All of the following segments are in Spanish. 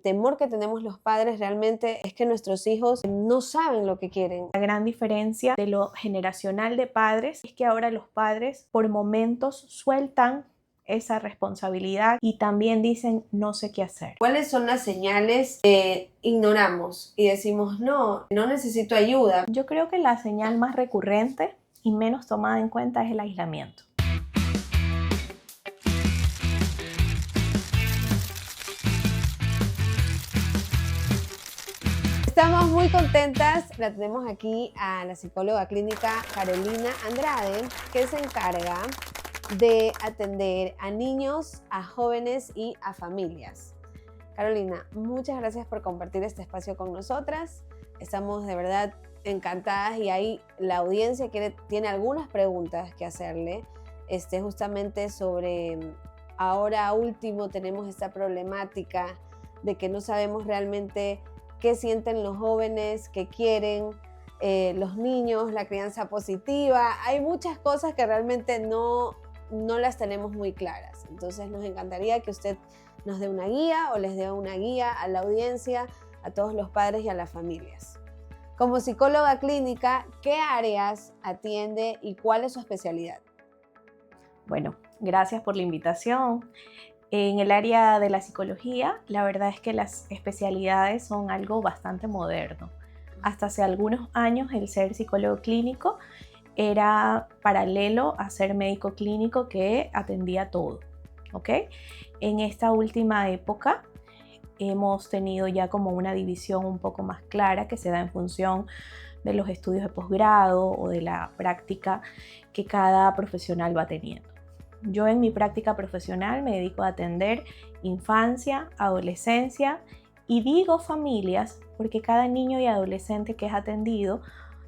temor que tenemos los padres realmente es que nuestros hijos no saben lo que quieren. La gran diferencia de lo generacional de padres es que ahora los padres por momentos sueltan esa responsabilidad y también dicen no sé qué hacer. ¿Cuáles son las señales que ignoramos y decimos no necesito ayuda? Yo creo que la señal más recurrente y menos tomada en cuenta es el aislamiento. Estamos muy contentas, la tenemos aquí a la psicóloga clínica Carolina Andrade, que se encarga de atender a niños, a jóvenes y a familias. Carolina, muchas gracias por compartir este espacio con nosotras. Estamos de verdad encantadas y ahí la audiencia tiene algunas preguntas que hacerle, justamente sobre ahora último tenemos esta problemática de que no sabemos realmente qué sienten los jóvenes, qué quieren, los niños, la crianza positiva. Hay muchas cosas que realmente no las tenemos muy claras. Entonces nos encantaría que usted nos dé una guía o les dé una guía a la audiencia, a todos los padres y a las familias. Como psicóloga clínica, ¿qué áreas atiende y cuál es su especialidad? Bueno, gracias por la invitación. En el área de la psicología, la verdad es que las especialidades son algo bastante moderno. Hasta hace algunos años el ser psicólogo clínico era paralelo a ser médico clínico que atendía todo, ¿ok? En esta última época hemos tenido ya como una división un poco más clara que se da en función de los estudios de posgrado o de la práctica que cada profesional va teniendo. Yo en mi práctica profesional me dedico a atender infancia, adolescencia y digo familias porque cada niño y adolescente que es atendido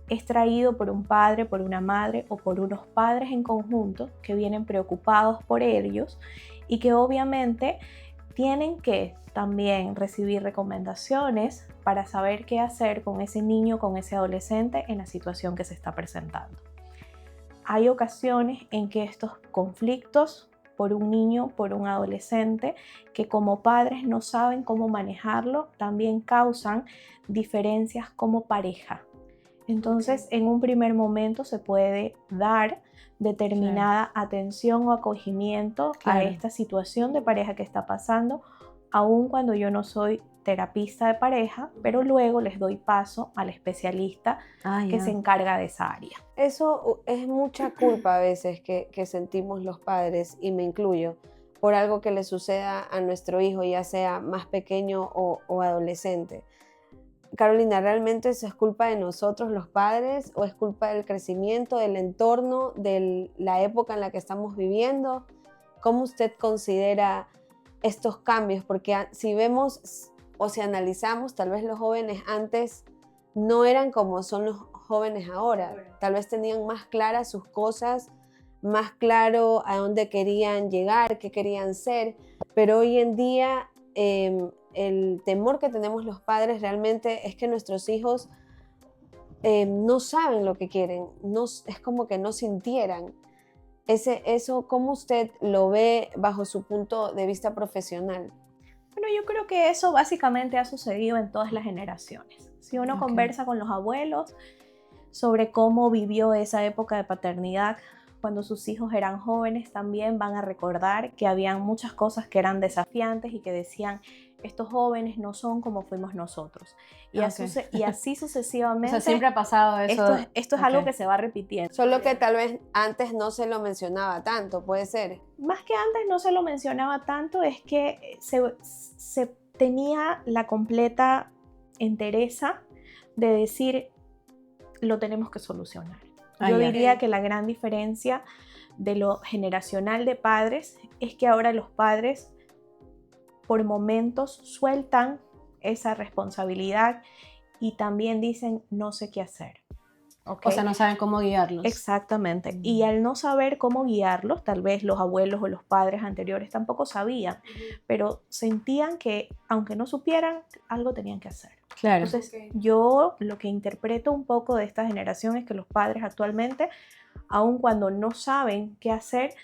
es traído por un padre, por una madre o por unos padres en conjunto que vienen preocupados por ellos y que obviamente tienen que también recibir recomendaciones para saber qué hacer con ese niño, con ese adolescente en la situación que se está presentando. Hay ocasiones en que estos conflictos por un niño, por un adolescente, que como padres no saben cómo manejarlo, también causan diferencias como pareja. Entonces, en un primer momento se puede dar determinada atención o acogimiento a esta situación de pareja que está pasando, aun cuando yo no soy terapista de pareja, pero luego les doy paso al especialista que se encarga de esa área. Eso es mucha culpa a veces que sentimos los padres, y me incluyo, por algo que le suceda a nuestro hijo, ya sea más pequeño o adolescente. Carolina, ¿realmente eso es culpa de nosotros los padres o es culpa del crecimiento, del entorno, de la época en la que estamos viviendo? ¿Cómo usted considera estos cambios? Porque si vemos o si analizamos, tal vez los jóvenes antes no eran como son los jóvenes ahora. Tal vez tenían más claras sus cosas, más claro a dónde querían llegar, qué querían ser, pero hoy en día el temor que tenemos los padres realmente es que nuestros hijos no saben lo que quieren, es como que no sintieran. Eso, ¿cómo usted lo ve bajo su punto de vista profesional? Bueno, yo creo que eso básicamente ha sucedido en todas las generaciones. Si uno conversa con los abuelos sobre cómo vivió esa época de paternidad, cuando sus hijos eran jóvenes, también van a recordar que habían muchas cosas que eran desafiantes y que decían, estos jóvenes no son como fuimos nosotros. Y así sucesivamente. O sea, siempre ha pasado eso. Esto es algo que se va repitiendo. Solo que tal vez antes no se lo mencionaba tanto, puede ser. Más que antes no se lo mencionaba tanto, es que se tenía la completa entereza de decir, lo tenemos que solucionar. Yo diría que la gran diferencia de lo generacional de padres es que ahora los padres por momentos sueltan esa responsabilidad y también dicen no sé qué hacer. ¿Okay? O sea, no saben cómo guiarlos. Exactamente. Y al no saber cómo guiarlos, tal vez los abuelos o los padres anteriores tampoco sabían, pero sentían que aunque no supieran, algo tenían que hacer. Claro. Entonces, yo lo que interpreto un poco de esta generación es que los padres actualmente, aun cuando no saben qué hacer,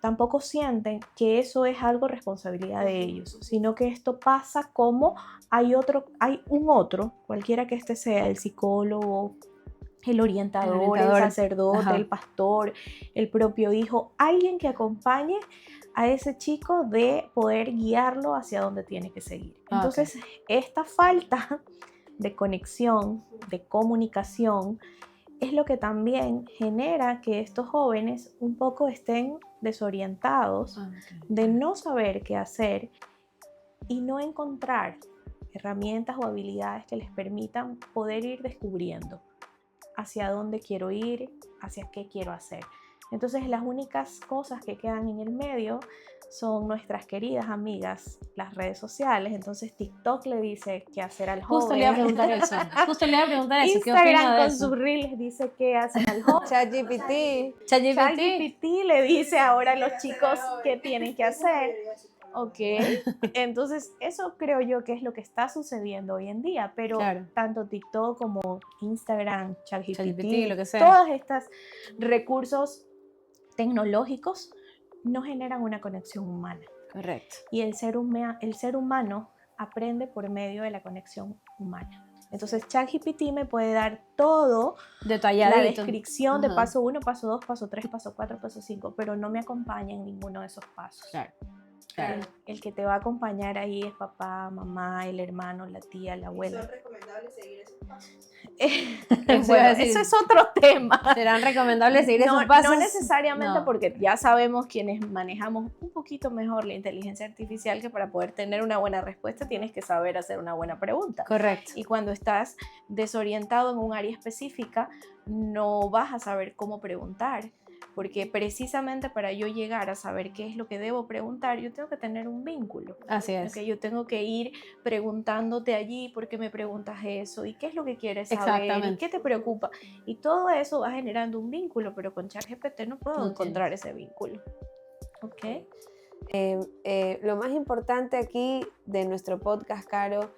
tampoco sienten que eso es algo responsabilidad de ellos, sino que esto pasa como hay un otro, cualquiera que este sea, el psicólogo, el orientador, el sacerdote, ajá, el pastor, el propio hijo, alguien que acompañe a ese chico de poder guiarlo hacia donde tiene que seguir. Entonces, esta falta de conexión, de comunicación, es lo que también genera que estos jóvenes un poco estén desorientados, de no saber qué hacer y no encontrar herramientas o habilidades que les permitan poder ir descubriendo hacia dónde quiero ir, hacia qué quiero hacer. Entonces, las únicas cosas que quedan en el medio son nuestras queridas amigas, las redes sociales. Entonces, TikTok le dice qué hacer al joven. Justo le iba a preguntar eso. ¿Qué opina Instagram de con eso? sus reels dice qué hacer al joven. ChatGPT le dice ahora a los chicos qué tienen que hacer. Ok, entonces eso creo yo que es lo que está sucediendo hoy en día, pero tanto TikTok como Instagram, ChatGPT, lo que sea. todos estos recursos tecnológicos no generan una conexión humana. Correcto. Y el ser humano aprende por medio de la conexión humana. Entonces ChatGPT me puede dar todo, detalladito, la descripción de paso 1, paso 2, paso 3, paso 4, paso 5, pero no me acompaña en ninguno de esos pasos. Claro. El que te va a acompañar ahí es papá, mamá, el hermano, la tía, la abuela. ¿Son recomendables seguir esos pasos? Bueno, eso es otro tema. ¿Serán recomendables seguir esos pasos? No necesariamente, no, porque ya sabemos quienes manejamos un poquito mejor la inteligencia artificial que para poder tener una buena respuesta tienes que saber hacer una buena pregunta. Correcto. Y cuando estás desorientado en un área específica, no vas a saber cómo preguntar. Porque precisamente para yo llegar a saber qué es lo que debo preguntar, yo tengo que tener un vínculo. Así es. Okay, yo tengo que ir preguntándote allí por qué me preguntas eso y qué es lo que quieres saber y qué te preocupa. Y todo eso va generando un vínculo, pero con ChatGPT no puedo encontrar ese vínculo. ¿Ok? Lo más importante aquí de nuestro podcast, Caro,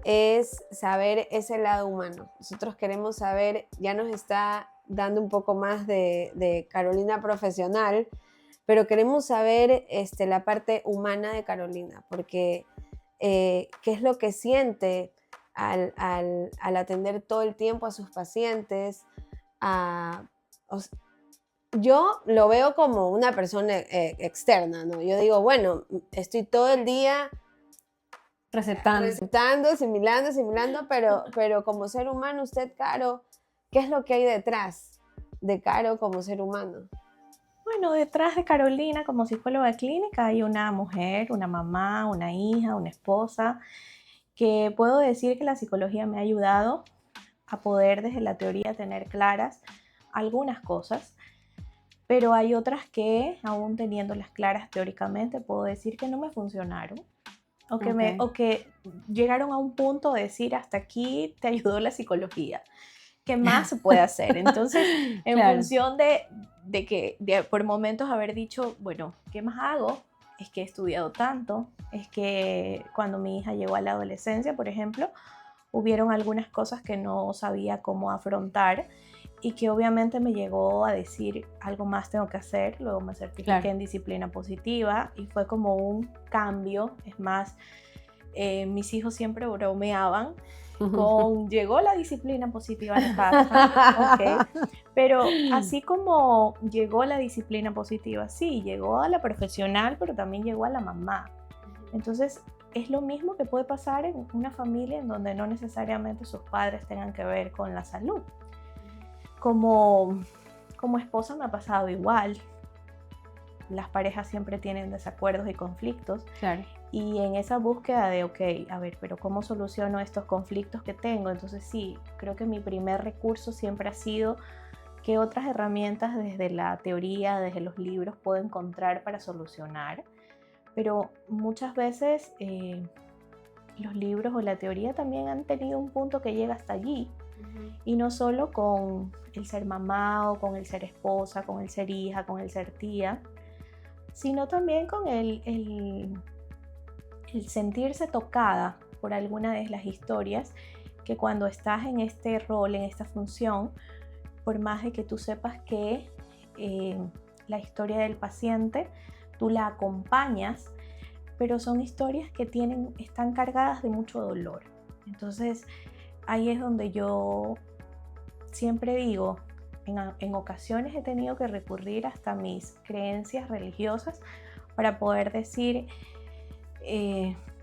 es saber ese lado humano. Nosotros queremos saber, ya nos está dando un poco más de Carolina profesional, pero queremos saber la parte humana de Carolina, porque qué es lo que siente al atender todo el tiempo a sus pacientes. Yo lo veo como una persona externa, ¿no? Yo digo, bueno, estoy todo el día recetando, asimilando, pero como ser humano, usted, Caro, ¿qué es lo que hay detrás de Caro como ser humano? Bueno, detrás de Carolina como psicóloga clínica hay una mujer, una mamá, una hija, una esposa, que puedo decir que la psicología me ha ayudado a poder desde la teoría tener claras algunas cosas, pero hay otras que aún teniéndolas claras teóricamente puedo decir que no me funcionaron. O que llegaron a un punto de decir hasta aquí te ayudó la psicología. ¿Qué más se puede hacer? Entonces, en función de que por momentos haber dicho, bueno, ¿qué más hago? Es que he estudiado tanto, es que cuando mi hija llegó a la adolescencia, por ejemplo, hubieron algunas cosas que no sabía cómo afrontar y que obviamente me llegó a decir algo más tengo que hacer. Luego me certifiqué en disciplina positiva y fue como un cambio. Es más, mis hijos siempre bromeaban con llegó la disciplina positiva a la casa, ¿okay? Pero así como llegó la disciplina positiva, sí, llegó a la profesional, pero también llegó a la mamá. Entonces es lo mismo que puede pasar en una familia en donde no necesariamente sus padres tengan que ver con la salud. Como esposa me ha pasado igual. Las parejas siempre tienen desacuerdos y conflictos. Claro. Y en esa búsqueda de, ok, a ver, pero ¿cómo soluciono estos conflictos que tengo? Entonces sí, creo que mi primer recurso siempre ha sido qué otras herramientas desde la teoría, desde los libros puedo encontrar para solucionar. Pero muchas veces los libros o la teoría también han tenido un punto que llega hasta allí. Y no solo con el ser mamá o con el ser esposa, con el ser hija, con el ser tía, sino también con el sentirse tocada por alguna de las historias que cuando estás en este rol, en esta función, por más de que tú sepas que la historia del paciente, tú la acompañas, pero son historias que están cargadas de mucho dolor. Entonces, ahí es donde yo siempre digo, en ocasiones he tenido que recurrir hasta mis creencias religiosas para poder decir,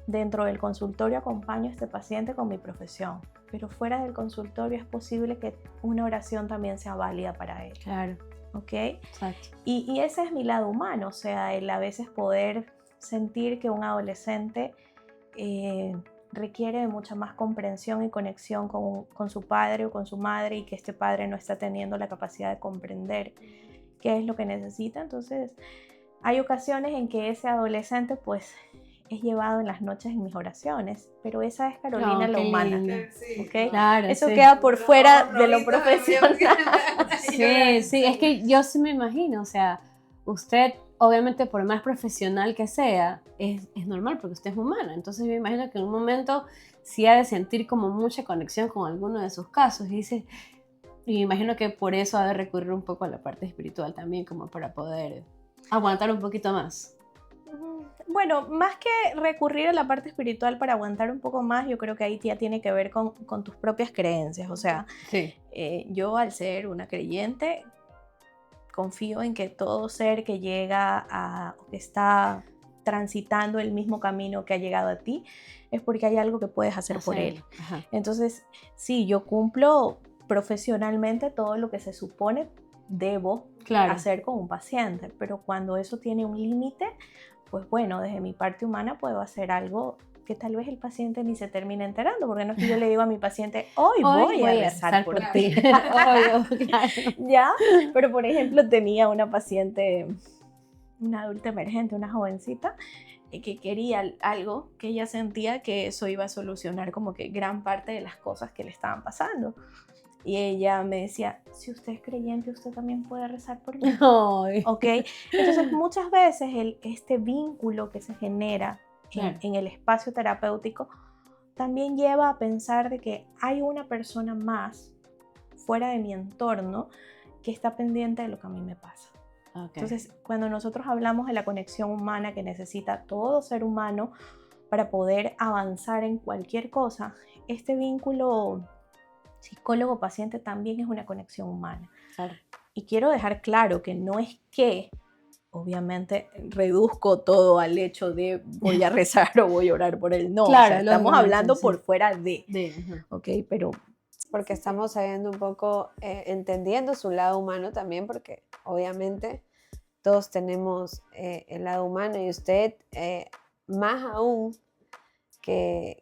dentro del consultorio acompaño a este paciente con mi profesión, pero fuera del consultorio es posible que una oración también sea válida para él. Claro. ¿Ok? Exacto. Y ese es mi lado humano, o sea, el a veces poder sentir que un adolescente requiere de mucha más comprensión y conexión con su padre o con su madre, y que este padre no está teniendo la capacidad de comprender qué es lo que necesita. Entonces, hay ocasiones en que ese adolescente pues es llevado en las noches en mis oraciones, pero esa es Carolina la humana. Sí. ¿Okay? Claro, Eso sí. queda por fuera de lo Ahorita profesional. Sí, sí, es que yo sí me imagino, o sea, usted obviamente por más profesional que sea, es normal porque usted es humana, entonces me imagino que en un momento sí ha de sentir como mucha conexión con alguno de sus casos, y me imagino que por eso ha de recurrir un poco a la parte espiritual también, como para poder aguantar un poquito más. Bueno, más que recurrir a la parte espiritual para aguantar un poco más, yo creo que ahí ya tiene que ver con tus propias creencias. O sea, Sí. yo al ser una creyente, confío en que todo ser que llega o que está transitando el mismo camino que ha llegado a ti, es porque hay algo que puedes hacer por él. Ajá. Entonces, sí, yo cumplo profesionalmente todo lo que se supone debo hacer con un paciente, pero cuando eso tiene un límite, pues bueno, desde mi parte humana puedo hacer algo que tal vez el paciente ni se termine enterando, porque no es que yo le digo a mi paciente, hoy voy a rezar por ti. Obvio, claro. ¿Ya? Pero por ejemplo tenía una paciente, una adulta emergente, una jovencita, que quería algo que ella sentía que eso iba a solucionar como que gran parte de las cosas que le estaban pasando. Y ella me decía, si usted es creyente, usted también puede rezar por mí. Ay. ¿Ok? Entonces muchas veces este vínculo que se genera Claro. en el espacio terapéutico también lleva a pensar de que hay una persona más fuera de mi entorno que está pendiente de lo que a mí me pasa. Okay. Entonces, cuando nosotros hablamos de la conexión humana que necesita todo ser humano para poder avanzar en cualquier cosa, este vínculo psicólogo-paciente también es una conexión humana. Claro. Y quiero dejar claro que no es que, obviamente, reduzco todo al hecho de voy a rezar o voy a orar por él. No, Claro, o sea, estamos hablando sí. por fuera de. ¿Ok? Pero porque estamos sabiendo un poco, entendiendo su lado humano también, porque obviamente todos tenemos el lado humano, y usted más aún que,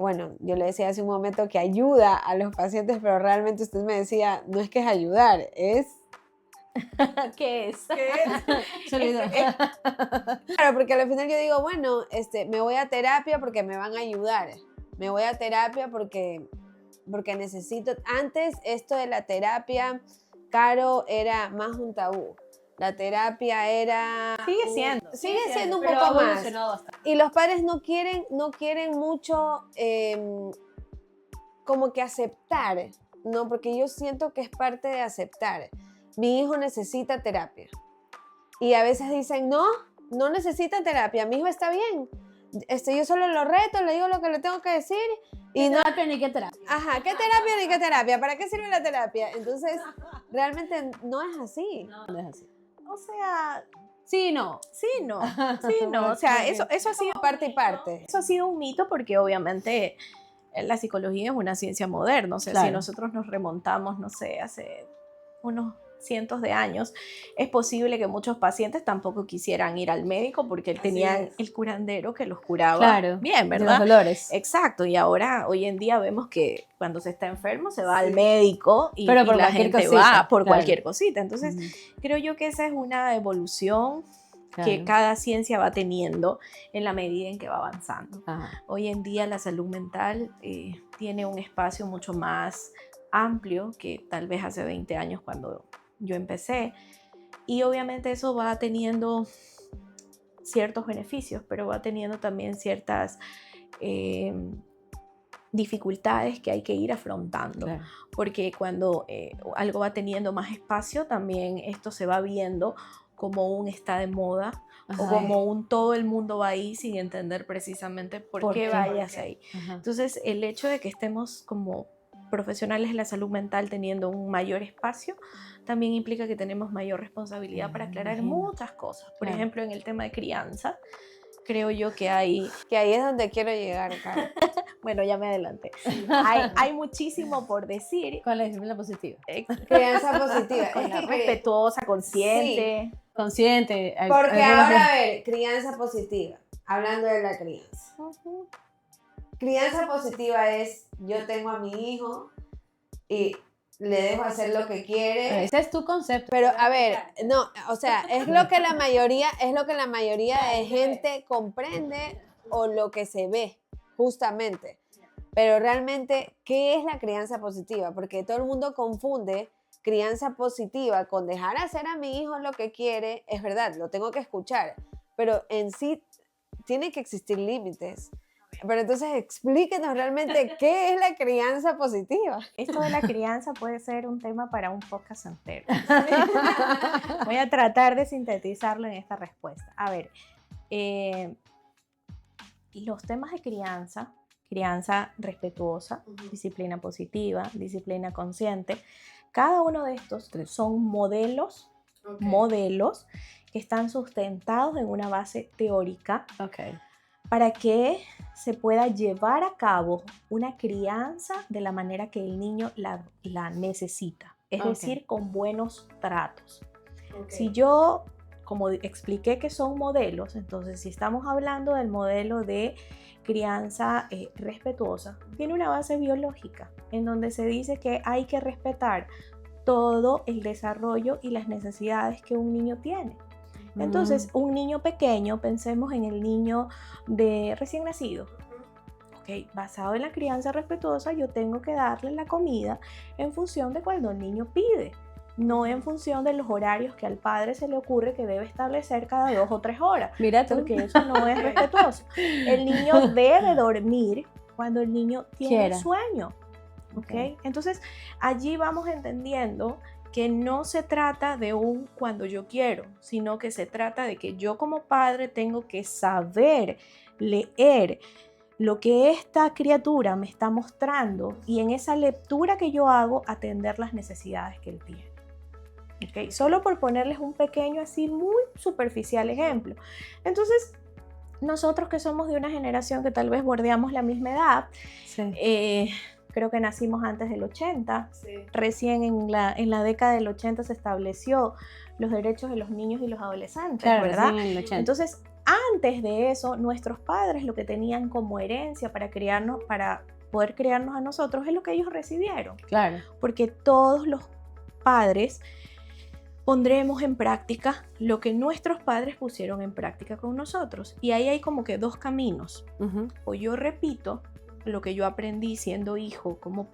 bueno, yo le decía hace un momento que ayuda a los pacientes, pero realmente usted me decía, no es que es ayudar, es... ¿qué es? Se olvidó. Claro, porque al final yo digo, bueno, me voy a terapia porque me van a ayudar, me voy a terapia porque necesito... Antes esto de la terapia, Caro, era más un tabú. La terapia era... Sigue siendo un poco más. Y los padres no quieren mucho como que aceptar, ¿no? Porque yo siento que es parte de aceptar. Mi hijo necesita terapia. Y a veces dicen, no necesita terapia, mi hijo está bien. Yo solo lo reto, le digo lo que le tengo que decir. Y ¿Qué terapia ni qué terapia? Ajá, ¿qué terapia ni qué terapia? ¿Para qué sirve la terapia? Entonces, realmente no es así. No es así. O sea, sí, no. O sea, eso ha sido parte y parte. Eso ha sido un mito porque obviamente la psicología es una ciencia moderna. O sea, claro. Si nosotros nos remontamos, no sé, hace unos cientos de años, es posible que muchos pacientes tampoco quisieran ir al médico porque tenían el curandero que los curaba bien, ¿verdad? De los dolores. Exacto, y ahora, hoy en día vemos que cuando se está enfermo se va al médico y Pero por la gente va por cualquier cosita. Entonces, creo yo que esa es una evolución que cada ciencia va teniendo en la medida en que va avanzando. Ajá. Hoy en día la salud mental tiene un espacio mucho más amplio que tal vez hace 20 años cuando yo empecé, y obviamente eso va teniendo ciertos beneficios, pero va teniendo también ciertas dificultades que hay que ir afrontando. Claro. Porque cuando algo va teniendo más espacio, también esto se va viendo como un está de moda o Ajá. como un todo el mundo va ahí sin entender precisamente por qué vayas ahí. Ajá. Entonces, el hecho de que estemos como profesionales de la salud mental teniendo un mayor espacio, también implica que tenemos mayor responsabilidad para aclarar Imagino. muchas cosas. Por Claro. ejemplo, en el tema de crianza, creo yo que hay, Que ahí es donde quiero llegar, Karen. bueno, ya me adelanté, hay muchísimo por decir. ¿Cuál es la positiva? Crianza positiva. Con Es la que respetuosa, consciente. Consciente. porque ahora, a ver, crianza positiva. Hablando de la crianza. Ujú. Crianza positiva es, yo tengo a mi hijo y le dejo hacer lo que quiere. Ese es tu concepto. Pero a ver, no, o sea, es lo que la mayoría de gente comprende o lo que se ve, justamente. Pero realmente, ¿qué es la crianza positiva? Porque todo el mundo confunde crianza positiva con dejar hacer a mi hijo lo que quiere. Es verdad, lo tengo que escuchar, pero en sí tiene que existir límites. Pero entonces explíquenos realmente qué es la crianza positiva. Esto de la crianza puede ser un tema para un podcast entero. Voy a tratar de sintetizarlo en esta respuesta. A ver, los temas de crianza respetuosa, disciplina positiva, disciplina consciente, cada uno de estos son modelos que están sustentados en una base teórica Ok. para que se pueda llevar a cabo una crianza de la manera que el niño la necesita, es Ok. decir, con buenos tratos. Si yo, como expliqué que son modelos, entonces si estamos hablando del modelo de crianza respetuosa, tiene una base biológica en donde se dice que hay que respetar todo el desarrollo y las necesidades que un niño tiene. Entonces, un niño pequeño, pensemos en el niño de recién nacido. Okay, basado en la crianza respetuosa, yo tengo que darle la comida en función de cuando el niño pide, no en función de los horarios que al padre se le ocurre que debe establecer cada 2 o 3 horas. Mira tú. Porque eso no es respetuoso. El niño debe dormir cuando el niño tiene Quiera. sueño. ¿Okay? Entonces, allí vamos entendiendo que no se trata de un cuando yo quiero, sino que se trata de que yo como padre tengo que saber leer lo que esta criatura me está mostrando y en esa lectura que yo hago atender las necesidades que él tiene. ¿Okay? Solo por ponerles un pequeño así muy superficial ejemplo. Entonces, nosotros que somos de una generación que tal vez bordeamos la misma edad, Sí. creo que nacimos antes del 80, Sí. recién en la década del 80 se estableció los derechos de los niños y los adolescentes, Claro, ¿verdad? sí, en el 80. Entonces, antes de eso, nuestros padres lo que tenían como herencia para poder criarnos a nosotros es lo que ellos recibieron, Claro. porque todos los padres pondremos en práctica lo que nuestros padres pusieron en práctica con nosotros, y ahí hay como que 2 caminos. Ujú. O yo repito lo que yo aprendí siendo hijo, como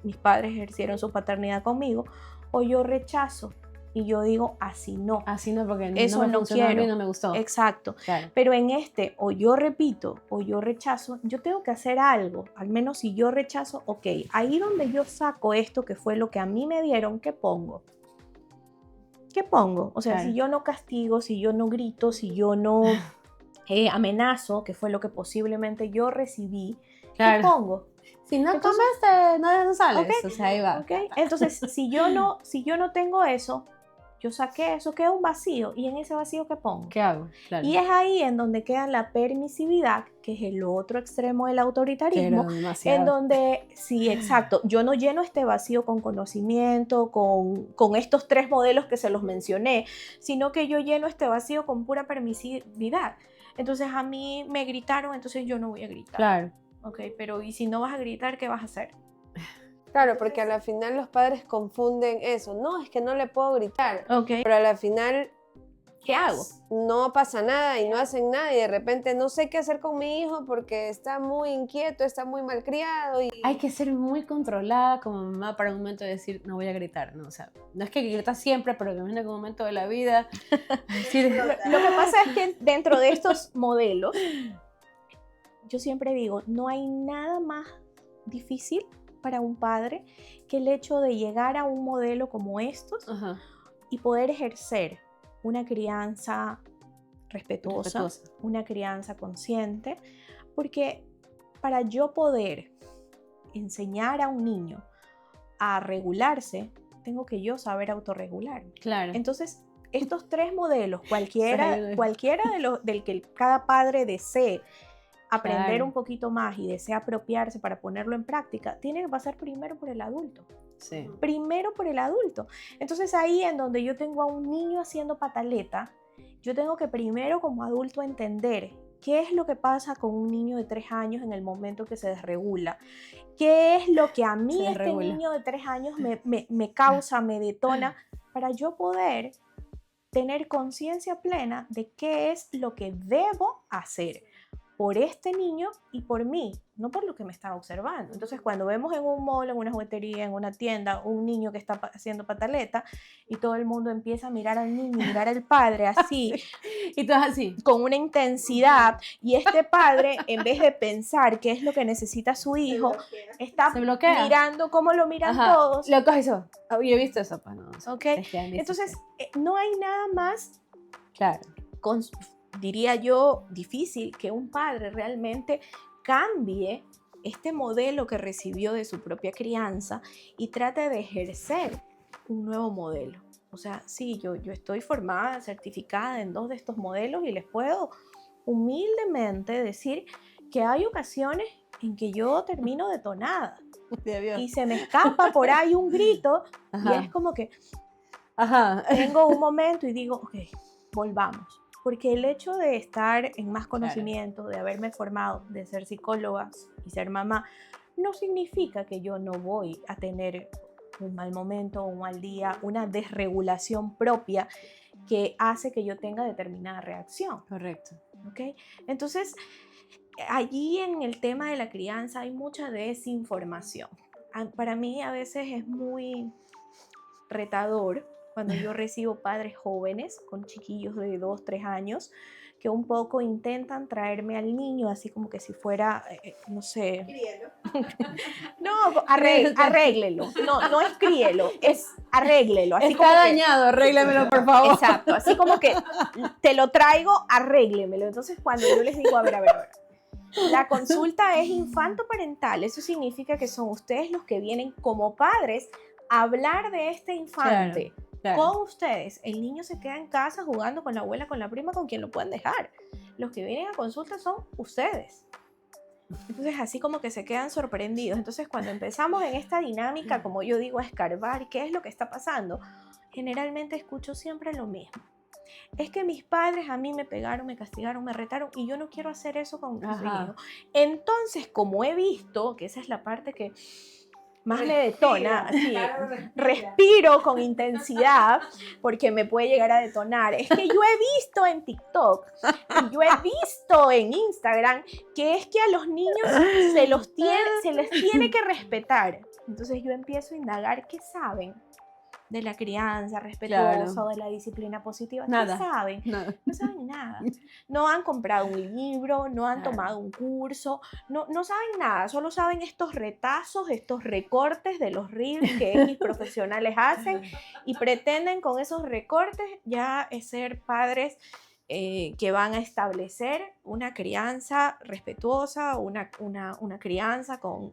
mis padres ejercieron su paternidad conmigo, o yo rechazo y yo digo así no. Así no, porque Eso no me no funcionó a mí, quiero. no me gustó. Exacto. Claro. Pero en o yo repito o yo rechazo, yo tengo que hacer algo. Al menos si yo rechazo, ok, ahí donde yo saco esto que fue lo que a mí me dieron, ¿qué pongo? ¿Qué pongo? O sea, Claro. si yo no castigo, si yo no grito, si yo no amenazo, que fue lo que posiblemente yo recibí, Claro. ¿qué pongo? Si no Entonces- comes, no sales. Ok. O sea, ahí va. ¿Ok? Entonces, si yo no tengo eso, yo saqué eso, queda un vacío, y en ese vacío, ¿qué pongo? ¿Qué hago? Claro. Y es ahí en donde queda la permisividad, que es el otro extremo del autoritarismo, Pero demasiado. en donde, sí, exacto, yo no lleno este vacío con conocimiento, con estos 3 modelos que se los mencioné, sino que yo lleno este vacío con pura permisividad. Entonces a mí me gritaron, entonces yo no voy a gritar. Claro. Ok, pero ¿y si no vas a gritar, qué vas a hacer? Claro, porque a la final los padres confunden eso. No, es que no le puedo gritar. Ok, Pero a la final ¿qué hago? no pasa nada y no hacen nada y de repente no sé qué hacer con mi hijo porque está muy inquieto, está muy malcriado y... Hay que ser muy controlada como mamá para un momento de decir, no voy a gritar, ¿no? O sea, no es que gritas siempre, pero que en algún momento de la vida... decir, Lo que pasa es que dentro de estos modelos, yo siempre digo, no hay nada más difícil para un padre que el hecho de llegar a un modelo como estos Ajá. y poder ejercer una crianza respetuosa, una crianza consciente, porque para yo poder enseñar a un niño a regularse, tengo que yo saber autorregular. Claro. Entonces, estos tres modelos, cualquiera Sí. del que cada padre desee aprender Claro. un poquito más y desea apropiarse para ponerlo en práctica, tiene que pasar primero por el adulto. Sí. Primero por el adulto. Entonces ahí en donde yo tengo a un niño haciendo pataleta, yo tengo que primero como adulto entender qué es lo que pasa con un niño de 3 años en el momento que se desregula. ¿Qué es lo que a mí Se este desregula. niño de 3 años me causa, me detona, para yo poder tener conciencia plena de qué es lo que debo hacer por este niño y por mí, no por lo que me están observando. Entonces, cuando vemos en un mall, en una juguetería, en una tienda, un niño que está haciendo pataleta y todo el mundo empieza a mirar al niño, mirar al padre así, Y tú así. con una intensidad, y este padre, en vez de pensar qué es lo que necesita su hijo, está Se bloquea. mirando cómo lo miran Ajá. todos. Lo coges eso. Oh, yo he visto eso, pues no. ¿Ok? Este, Entonces, no hay nada más, claro. diría yo, difícil que un padre realmente cambie este modelo que recibió de su propia crianza y trate de ejercer un nuevo modelo. O sea, sí, yo estoy formada, certificada en 2 de estos modelos y les puedo humildemente decir que hay ocasiones en que yo termino detonada y se me escapa por ahí un grito. Ajá. Y es como que Ajá. tengo un momento y digo, ok, volvamos. Porque el hecho de estar en más conocimiento, de haberme formado, de ser psicóloga y ser mamá, no significa que yo no voy a tener un mal momento, un mal día, una desregulación propia que hace que yo tenga determinada reacción. Correcto. ¿Ok? Entonces, allí en el tema de la crianza hay mucha desinformación. Para mí a veces es muy retador cuando yo recibo padres jóvenes con chiquillos de 2, 3 años que un poco intentan traerme al niño así como que si fuera, no sé, Críelo. no, arréglelo, no es críelo, es arréglelo. Así Está como dañado, arréglamelo por favor. exacto, así como que te lo traigo, arréglemelo. Entonces cuando yo les digo, a ver, la consulta es infanto-parental, eso significa que son ustedes los que vienen como padres a hablar de este infante. Claro. Con ustedes, el niño se queda en casa jugando con la abuela, con la prima, con quien lo pueden dejar. Los que vienen a consulta son ustedes. Entonces, así como que se quedan sorprendidos. Entonces, cuando empezamos en esta dinámica, como yo digo, a escarbar qué es lo que está pasando, generalmente escucho siempre lo mismo. Es que mis padres a mí me pegaron, me castigaron, me retaron y yo no quiero hacer eso con mis hijos. Entonces, como he visto, que esa es la parte que más me detona, así, respiro con intensidad porque me puede llegar a detonar. Es que yo he visto en TikTok y yo he visto en Instagram que es que a los niños se les tiene que respetar. Entonces yo empiezo a indagar qué saben de la crianza respetuosa o de la disciplina positiva. Nada. ¿Qué saben? Nada. No saben nada. No han comprado un libro, no han tomado un curso, no saben nada, solo saben estos retazos, estos recortes de los reels que X profesionales hacen y pretenden con esos recortes ya ser padres que van a establecer una crianza respetuosa, una crianza con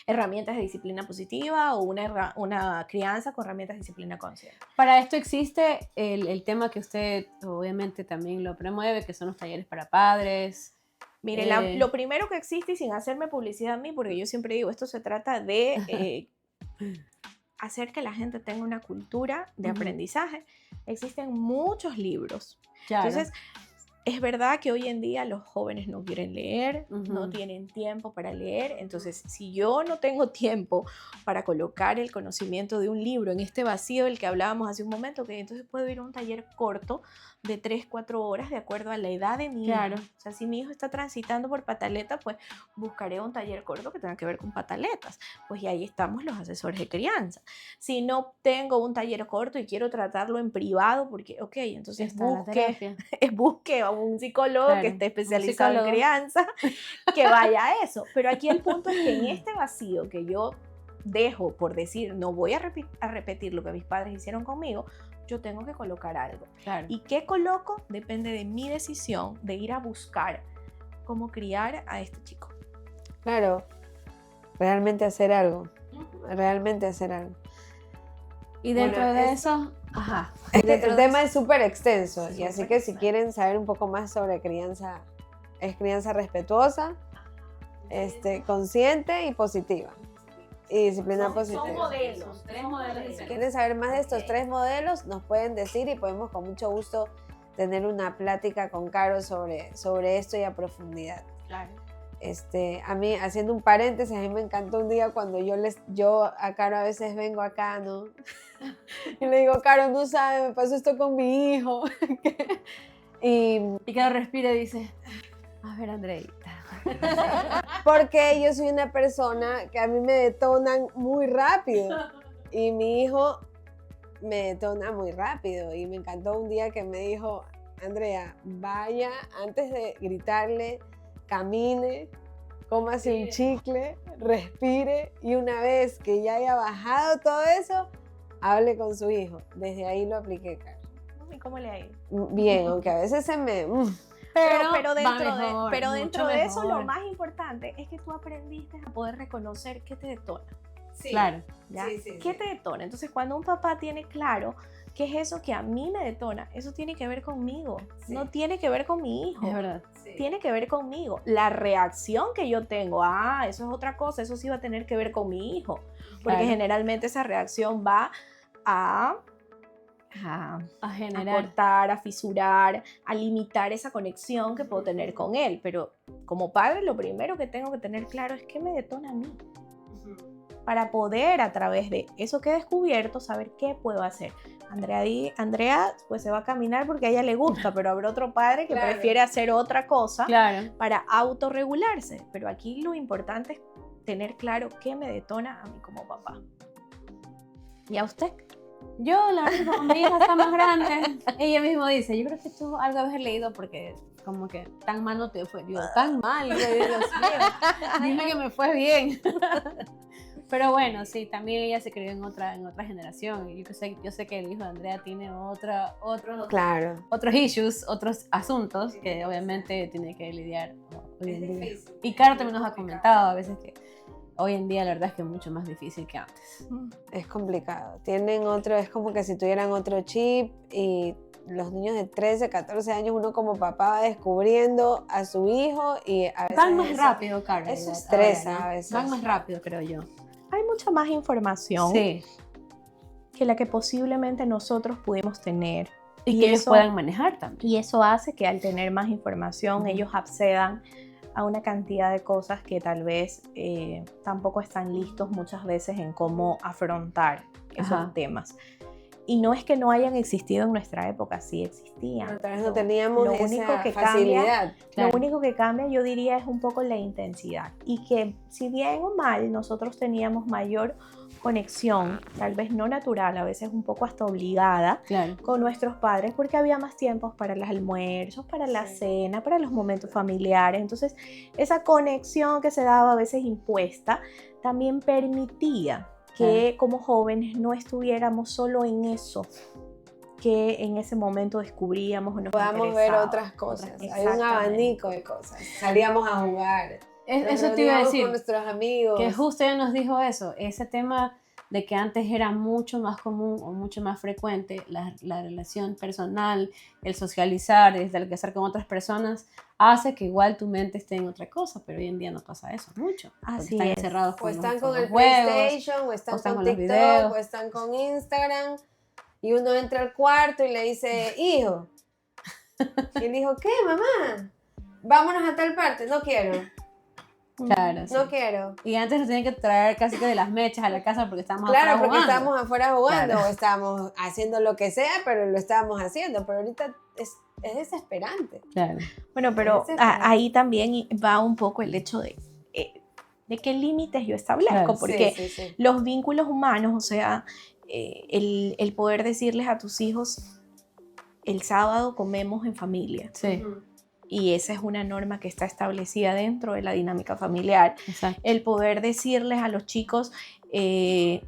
herramientas de disciplina positiva o una crianza con herramientas de disciplina consciente. Para esto existe el tema que usted obviamente también lo promueve, que son los talleres para padres. Mire, lo primero que existe, y sin hacerme publicidad a mí, porque yo siempre digo, esto se trata de hacer que la gente tenga una cultura de aprendizaje. Existen muchos libros. Claro. Entonces, es verdad que hoy en día los jóvenes no quieren leer, no tienen tiempo para leer. Entonces, si yo no tengo tiempo para colocar el conocimiento de un libro en este vacío del que hablábamos hace un momento, que entonces puedo ir a un taller corto de 3, 4 horas de acuerdo a la edad de mi hijo. O sea, si mi hijo está transitando por pataleta, pues buscaré un taller corto que tenga que ver con pataletas. Pues y ahí estamos los asesores de crianza. Si no tengo un taller corto y quiero tratarlo en privado, porque, ok, entonces busque a un psicólogo Claro, que esté un especializado en psicólogo. crianza, que vaya a eso. Pero aquí el punto es que en este vacío que yo dejo por decir, no voy a repetir lo que mis padres hicieron conmigo, yo tengo que colocar algo. Claro. ¿Y qué coloco? Depende de mi decisión de ir a buscar cómo criar a este chico. Claro, realmente hacer algo. Realmente hacer algo. Y dentro Bueno, de es- eso, ajá. El tema es súper extenso, y así que si quieren saber un poco más sobre crianza, es crianza respetuosa, consciente y positiva. Y disciplina positiva. Son modelos. 3 modelos Si diferentes. quieren saber más de estos 3 modelos, nos pueden decir y podemos con mucho gusto tener una plática con Caro sobre esto y a profundidad. Claro. A mí, haciendo un paréntesis, a mí me encantó un día cuando yo a Caro a veces vengo acá, ¿no? Y le digo, Caro, no sabes, me pasó esto con mi hijo. Y Y que respire y dice, a ver, Andreita. porque yo soy una persona que a mí me detonan muy rápido. Y mi hijo me detona muy rápido. Y me encantó un día que me dijo, Andrea, vaya, antes de gritarle, camine, cómase un chicle, respire, y una vez que ya haya bajado todo eso, hable con su hijo. Desde ahí lo apliqué, Caro. ¿Y cómo le ha ido? Bien, aunque a veces se me... Pero va dentro, mejor, pero mucho dentro de eso, lo mejor. más importante es que tú aprendiste a poder reconocer qué te detona. Sí. Claro. ¿Ya? Sí, sí, ¿Qué sí. te detona? Entonces, cuando un papá tiene claro qué es eso que a mí me detona, eso tiene que ver conmigo, Sí. no tiene que ver con mi hijo. Es verdad. Sí. Tiene que ver conmigo. La reacción que yo tengo, eso es otra cosa, eso sí va a tener que ver con mi hijo. Porque Claro. generalmente esa reacción va a A generar. cortar, a fisurar, a limitar esa conexión que puedo tener con él. Pero como padre, lo primero que tengo que tener claro es qué me detona a mí. Para poder, a través de eso que he descubierto, saber qué puedo hacer. Andrea pues se va a caminar porque a ella le gusta, pero habrá otro padre que Claro. prefiere hacer otra cosa Claro. para autorregularse. Pero aquí lo importante es tener claro qué me detona a mí como papá. ¿Y a usted? Yo, la verdad, como mi hija está más grande, ella misma dice, yo creo que tú algo habías leído porque como que tan mal no te fue. Digo, tan mal, yo digo, Dios mío, dime que me fue bien. Pero bueno, sí, también ella se crió en otra generación. Y yo sé que el hijo de Andrea tiene Claro. otros issues, otros asuntos que obviamente tiene que lidiar hoy en día. difícil. Y Caro también nos ha comentado a veces que hoy en día la verdad es que es mucho más difícil que antes. Es complicado. Tienen otro, es como que si tuvieran otro chip, y los niños de 13, 14 años, uno como papá va descubriendo a su hijo y a veces Van más eso- rápido, Caro. eso ahora, estresa ¿no? a veces. Van más rápido, creo yo. Hay mucha más información Sí. que la que posiblemente nosotros pudimos tener. Y que ellos eso- puedan manejar también. Y eso hace que al tener más información, Ujú. ellos accedan a una cantidad de cosas que tal vez tampoco están listos muchas veces en cómo afrontar esos Ajá. temas. Y no es que no hayan existido en nuestra época, sí existían. Pero tal vez no teníamos Lo esa único que facilidad. Claro. Lo único que cambia, yo diría, es un poco la intensidad. Y que si bien o mal nosotros teníamos mayor conexión, tal vez no natural, a veces un poco hasta obligada, Claro. con nuestros padres porque había más tiempos para los almuerzos, para la Sí. cena, para los momentos familiares. Entonces, esa conexión que se daba a veces impuesta también permitía que como jóvenes no estuviéramos solo en eso que en ese momento descubríamos o nos Podamos ver interesaba. otras cosas. Hay un Exactamente. abanico de cosas. Salíamos a jugar. Nos Eso te iba a reuníamos decir. con nuestros amigos. Que justo ella nos dijo eso, ese tema de que antes era mucho más común o mucho más frecuente la relación personal, el socializar, el estar con otras personas, hace que igual tu mente esté en otra cosa, pero hoy en día no pasa eso mucho. porque Así están es. encerrados O están con los el juegos. PlayStation, o están están con con los TikTok, videos. o están con Instagram. Y uno entra al cuarto y le dice, hijo. Y él dijo, ¿qué, mamá? Vámonos a tal parte. No quiero, Claro, sí. no quiero. Y antes nos tenían que traer casi que de las mechas a la casa porque estábamos Claro, afuera porque jugando. estábamos afuera jugando, Claro. o estábamos haciendo lo que sea, pero lo estábamos haciendo. Pero ahorita es desesperante. Claro. Bueno, pero Ese es para- ahí también va un poco el hecho de qué límites yo establezco, Claro, porque Sí, sí, sí. los vínculos humanos, o sea, el poder decirles a tus hijos, el sábado comemos en familia. Sí, Y esa es una norma que está establecida dentro de la dinámica familiar. exacto. El poder decirles a los chicos,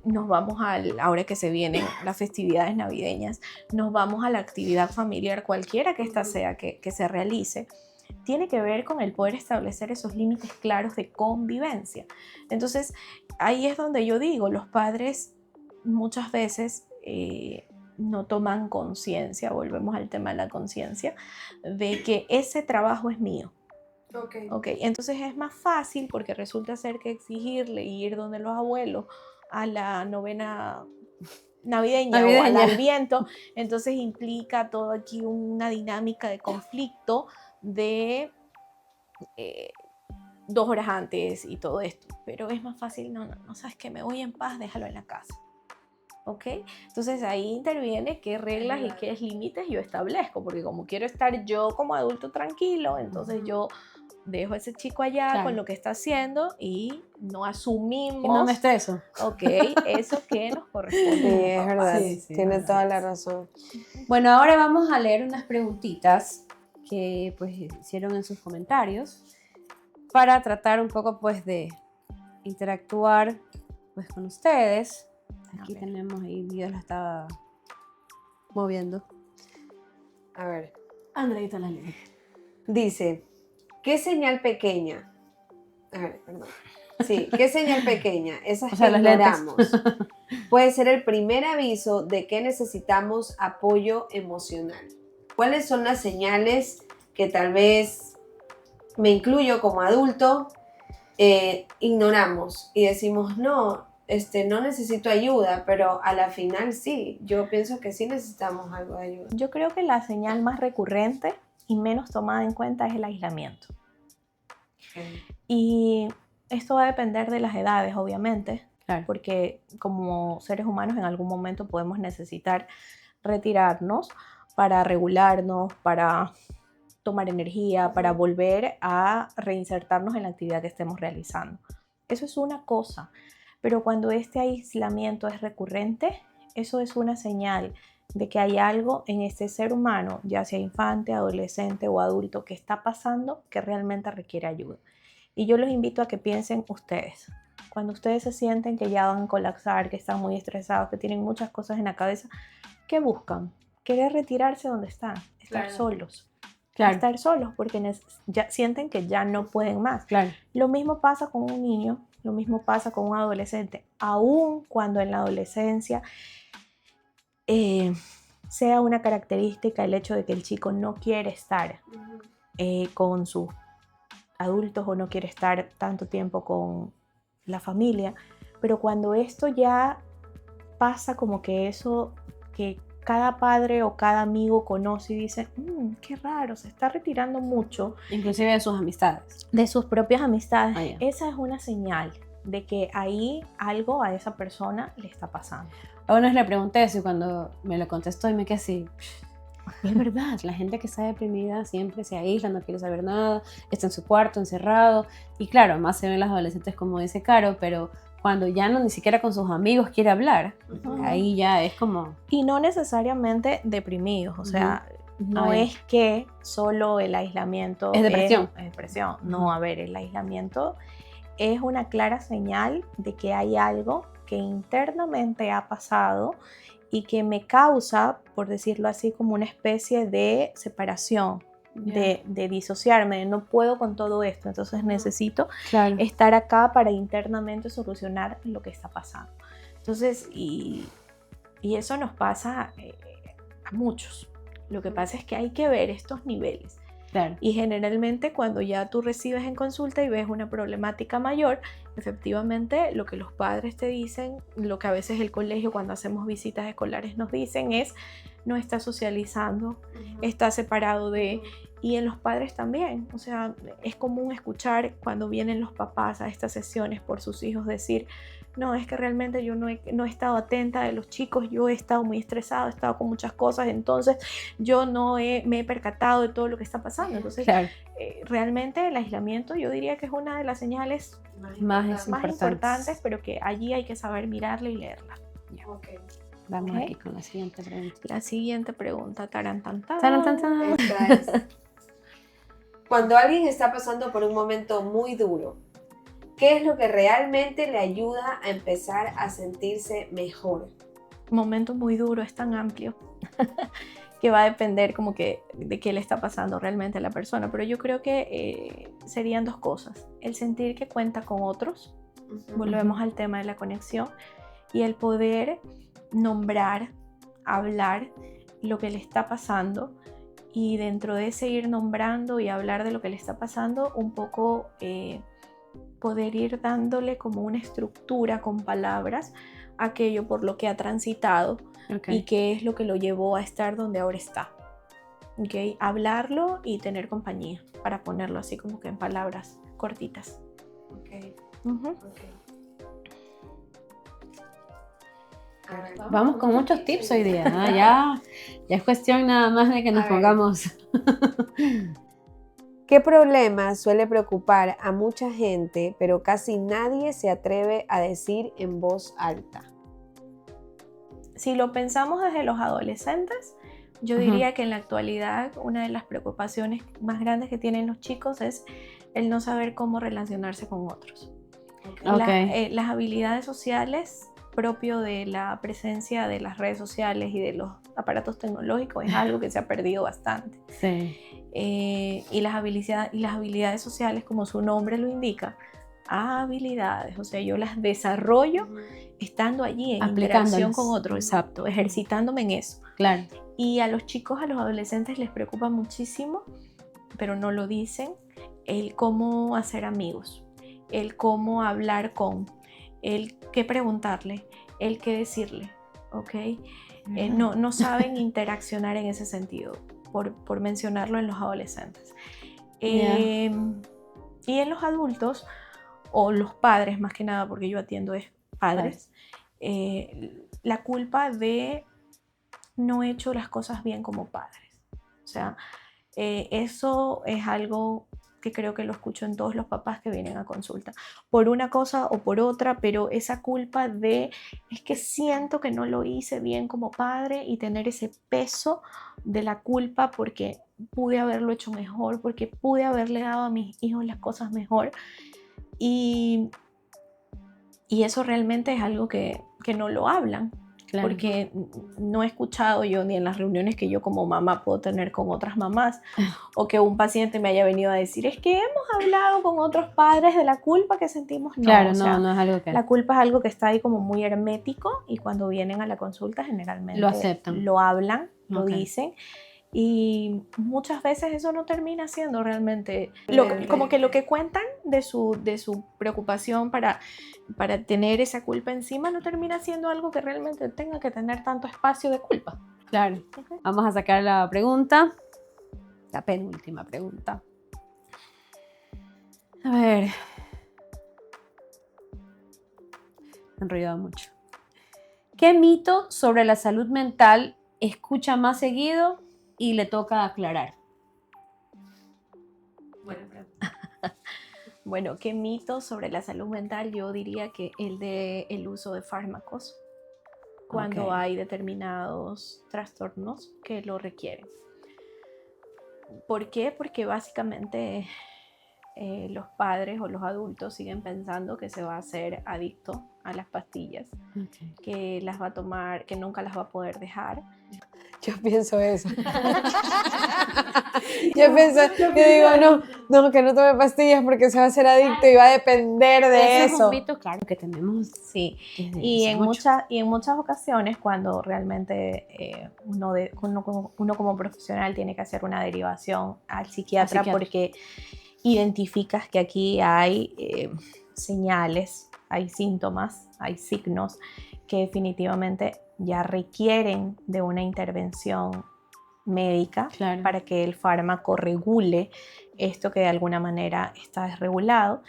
nos vamos ahora que se vienen las festividades navideñas, nos vamos a la actividad familiar, cualquiera que ésta sea que se realice, tiene que ver con el poder establecer esos límites claros de convivencia. Entonces, ahí es donde yo digo, los padres muchas veces no toman conciencia, volvemos al tema de la conciencia, de que ese trabajo es mío. Ok, entonces es más fácil porque resulta ser que exigirle ir donde los abuelos a la novena navideña o al Adviento, entonces implica todo aquí una dinámica de conflicto de 2 horas antes y todo esto, pero es más fácil, no, sabes que me voy en paz, déjalo en la casa. ¿Ok? Entonces ahí interviene qué reglas y qué límites yo establezco, porque como quiero estar yo como adulto tranquilo, entonces yo dejo a ese chico allá con lo que está haciendo y no asumimos. Y no me estreso. Ok, eso que nos corresponde. Sí, es verdad, Sí, tiene así toda es. la razón. Bueno, ahora vamos a leer unas preguntitas que pues hicieron en sus comentarios para tratar un poco pues de interactuar pues con ustedes. Aquí tenemos ahí, Dios la estaba moviendo. A ver, Andreita la lee. dice, ¿qué señal pequeña? A ver, perdón. Sí, ¿qué señal pequeña? Esas O sea, que los lentes. ignoramos. Puede ser el primer aviso de que necesitamos apoyo emocional. ¿Cuáles son las señales que tal vez me incluyo como adulto, ignoramos y decimos, no necesito ayuda, pero a la final sí, yo pienso que sí necesitamos algo de ayuda. Yo creo que la señal más recurrente y menos tomada en cuenta es el aislamiento. Y esto va a depender de las edades, obviamente, Claro. porque como seres humanos en algún momento podemos necesitar retirarnos para regularnos, para tomar energía, para volver a reinsertarnos en la actividad que estemos realizando. Eso es una cosa, pero cuando este aislamiento es recurrente, eso es una señal de que hay algo en este ser humano, ya sea infante, adolescente o adulto, que está pasando que realmente requiere ayuda. Y yo los invito a que piensen ustedes. Cuando ustedes se sienten que ya van a colapsar, que están muy estresados, que tienen muchas cosas en la cabeza, ¿qué buscan? Querer retirarse donde están, estar solos. Claro. Estar solos porque ya sienten que ya no pueden más. Claro. Lo mismo pasa con un niño, lo mismo pasa con un adolescente, aun cuando en la adolescencia sea una característica el hecho de que el chico no quiere estar con sus adultos o no quiere estar tanto tiempo con la familia, pero cuando esto ya pasa como que eso que cada padre o cada amigo conoce y dice, qué raro, se está retirando mucho. Inclusive de sus amistades. De sus propias amistades. Ah, yeah. Esa es una señal de que ahí algo a esa persona le está pasando. A uno le pregunté eso y cuando me lo contestó y me quedé así, es verdad, la gente que está deprimida siempre se aísla, no quiere saber nada, está en su cuarto, encerrado. Y claro, más se ven las adolescentes como dice Caro, pero cuando ya no ni siquiera con sus amigos quiere hablar, ahí ya es como... Y no necesariamente deprimidos, o sea, no Ay. es que solo el aislamiento Es depresión. es depresión. No, a ver, el aislamiento es una clara señal de que hay algo que internamente ha pasado y que me causa, por decirlo así, como una especie de separación, de disociarme, de no puedo con todo esto, entonces necesito estar acá para internamente solucionar lo que está pasando. Entonces, y eso nos pasa a muchos. Lo que pasa es que hay que ver estos niveles. Claro. Y generalmente cuando ya tú recibes en consulta y ves una problemática mayor, efectivamente lo que los padres te dicen, lo que a veces el colegio cuando hacemos visitas escolares nos dicen es no está socializando, está separado de... Y en los padres también, o sea, es común escuchar cuando vienen los papás a estas sesiones por sus hijos decir, no, es que realmente yo no he estado atenta de los chicos, yo he estado muy estresado, he estado con muchas cosas, entonces yo me he percatado de todo lo que está pasando. Entonces, realmente el aislamiento yo diría que es una de las señales más importantes, pero que allí hay que saber mirarla y leerla. Okay. Vamos Ok. aquí con la siguiente pregunta. La siguiente pregunta, tarantantan. Tarantantan. Esta es, cuando alguien está pasando por un momento muy duro, ¿qué es lo que realmente le ayuda a empezar a sentirse mejor? Momento muy duro, es tan amplio que va a depender como que de qué le está pasando realmente a la persona, pero yo creo que serían dos cosas: el sentir que cuenta con otros, volvemos al tema de la conexión, y el poder nombrar, hablar lo que le está pasando, y dentro de ese ir nombrando y hablar de lo que le está pasando, un poco poder ir dándole como una estructura con palabras aquello por lo que ha transitado Okay. y qué es lo que lo llevó a estar donde ahora está. ¿Okay? Hablarlo y tener compañía para ponerlo así como que en palabras cortitas. Ok, Ujú. ok. A ver, Vamos con muchos tips hoy día. ¿No? Ya es cuestión nada más de que nos A ver. pongamos. ¿Qué problema suele preocupar a mucha gente, pero casi nadie se atreve a decir en voz alta? Si lo pensamos desde los adolescentes, yo Ujú. diría que en la actualidad una de las preocupaciones más grandes que tienen los chicos es el no saber cómo relacionarse con otros. Ok. Las habilidades sociales propio de la presencia de las redes sociales y de los aparatos tecnológicos es algo que se ha perdido bastante. Sí. Y las habilidades sociales, como su nombre lo indica, habilidades, o sea, yo las desarrollo estando allí en interacción Aplicándolas. con otros, exacto, ejercitándome en eso. Claro. Y a los chicos, a los adolescentes les preocupa muchísimo, pero no lo dicen, el cómo hacer amigos, el cómo hablar con, el qué preguntarle, el qué decirle, ¿ok? No saben interaccionar en ese sentido, por mencionarlo en los adolescentes. Y en los adultos, o los padres más que nada, porque yo atiendo es padres, la culpa de no he hecho las cosas bien como padres. O sea, eso es algo que creo que lo escucho en todos los papás que vienen a consulta, por una cosa o por otra, pero esa culpa de es que siento que no lo hice bien como padre, y tener ese peso de la culpa porque pude haberlo hecho mejor, porque pude haberle dado a mis hijos las cosas mejor, y eso realmente es algo que no lo hablan. Claro. Porque no he escuchado yo ni en las reuniones que yo como mamá puedo tener con otras mamás, o que un paciente me haya venido a decir, es que hemos hablado con otros padres de la culpa que sentimos. No, Claro, o sea, no es algo que la culpa es algo que está ahí como muy hermético, y cuando vienen a la consulta generalmente lo aceptan. lo hablan, lo Ok. dicen, y muchas veces eso no termina siendo realmente Realmente. como que lo que cuentan de su preocupación para tener esa culpa encima, no termina siendo algo que realmente tenga que tener tanto espacio de culpa. Claro. Ok. Vamos a sacar la pregunta. La penúltima pregunta. A ver. Me he enrollado mucho. ¿Qué mito sobre la salud mental escucha más seguido y le toca aclarar? Bueno, ¿qué mito sobre la salud mental? Yo diría que el de el uso de fármacos cuando Ok. hay determinados trastornos que lo requieren. ¿Por qué? Porque básicamente los padres o los adultos siguen pensando que se va a hacer adicto a las pastillas, Okay. que las va a tomar, que nunca las va a poder dejar. Yo pienso eso. Yo digo, no, que no tome pastillas porque se va a hacer adicto y va a depender de Es eso. un mito, claro, que tenemos. Sí, Desde y hace mucho. en muchas ocasiones cuando realmente uno como profesional tiene que hacer una derivación al psiquiatra, porque identificas que aquí hay señales, hay síntomas, hay signos que definitivamente ya requieren de una intervención médica, Claro. para que el fármaco regule esto que de alguna manera está desregulado.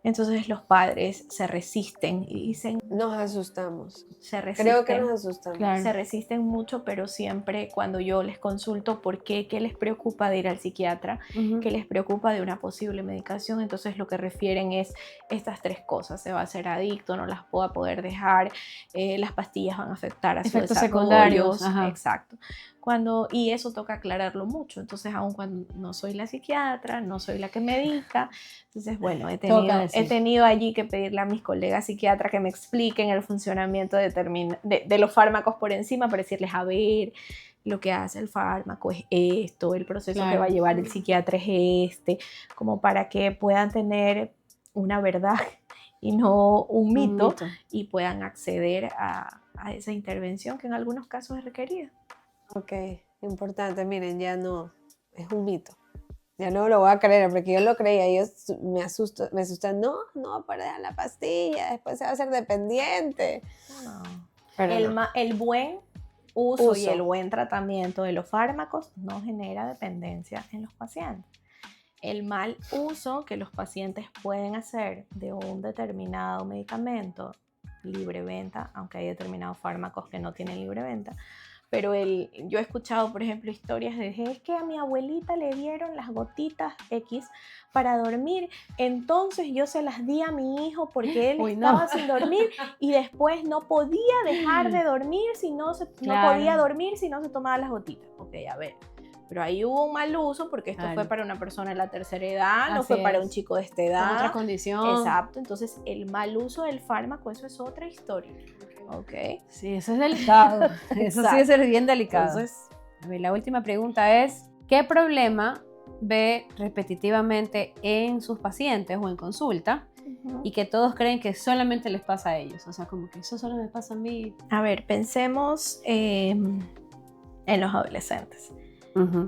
Entonces los padres se resisten y dicen, Nos asustamos. se resisten. Creo que nos asustamos. Claro. Se resisten mucho, pero siempre cuando yo les consulto por qué les preocupa de ir al psiquiatra, Ujú. qué les preocupa de una posible medicación, entonces lo que refieren es estas 3 cosas: se va a hacer adicto, no las va a poder dejar, las pastillas van a afectar a su Efectos desarrollo. secundarios, ajá. Exacto. Y eso toca aclararlo mucho, entonces aun cuando no soy la psiquiatra, no soy la que medica, entonces bueno, he tenido allí que pedirle a mis colegas psiquiatras que me expliquen el funcionamiento de los fármacos por encima, para decirles, a ver, lo que hace el fármaco es esto, el proceso que va a llevar el psiquiatra es este, como para que puedan tener una verdad y no un mito, y puedan acceder a esa intervención que en algunos casos es requerida. Ok, importante. Miren, ya no, es un mito. Ya no lo voy a creer, porque yo lo creía, yo me asustan, no va a perder la pastilla, después se va a hacer dependiente. No. Pero no. El buen uso y el buen tratamiento de los fármacos no genera dependencia en los pacientes. El mal uso que los pacientes pueden hacer de un determinado medicamento, libre venta, aunque hay determinados fármacos que no tienen libre venta, pero yo he escuchado, por ejemplo, historias de, es que a mi abuelita le dieron las gotitas X para dormir, entonces yo se las di a mi hijo porque él estaba sin dormir, y después no podía dejar de dormir no podía dormir si no se tomaba las gotitas. Ok, a ver, pero ahí hubo un mal uso, porque esto fue para una persona de la tercera edad, no fue para un chico de esta edad. Con otra condición. Exacto, entonces el mal uso del fármaco, eso es otra historia. Ok. Sí, eso es delicado. Eso sí es bien delicado. Entonces, a ver, la última pregunta es, ¿qué problema ve repetitivamente en sus pacientes o en consulta y que todos creen que solamente les pasa a ellos? O sea, como que eso solo me pasa a mí. A ver, pensemos en los adolescentes.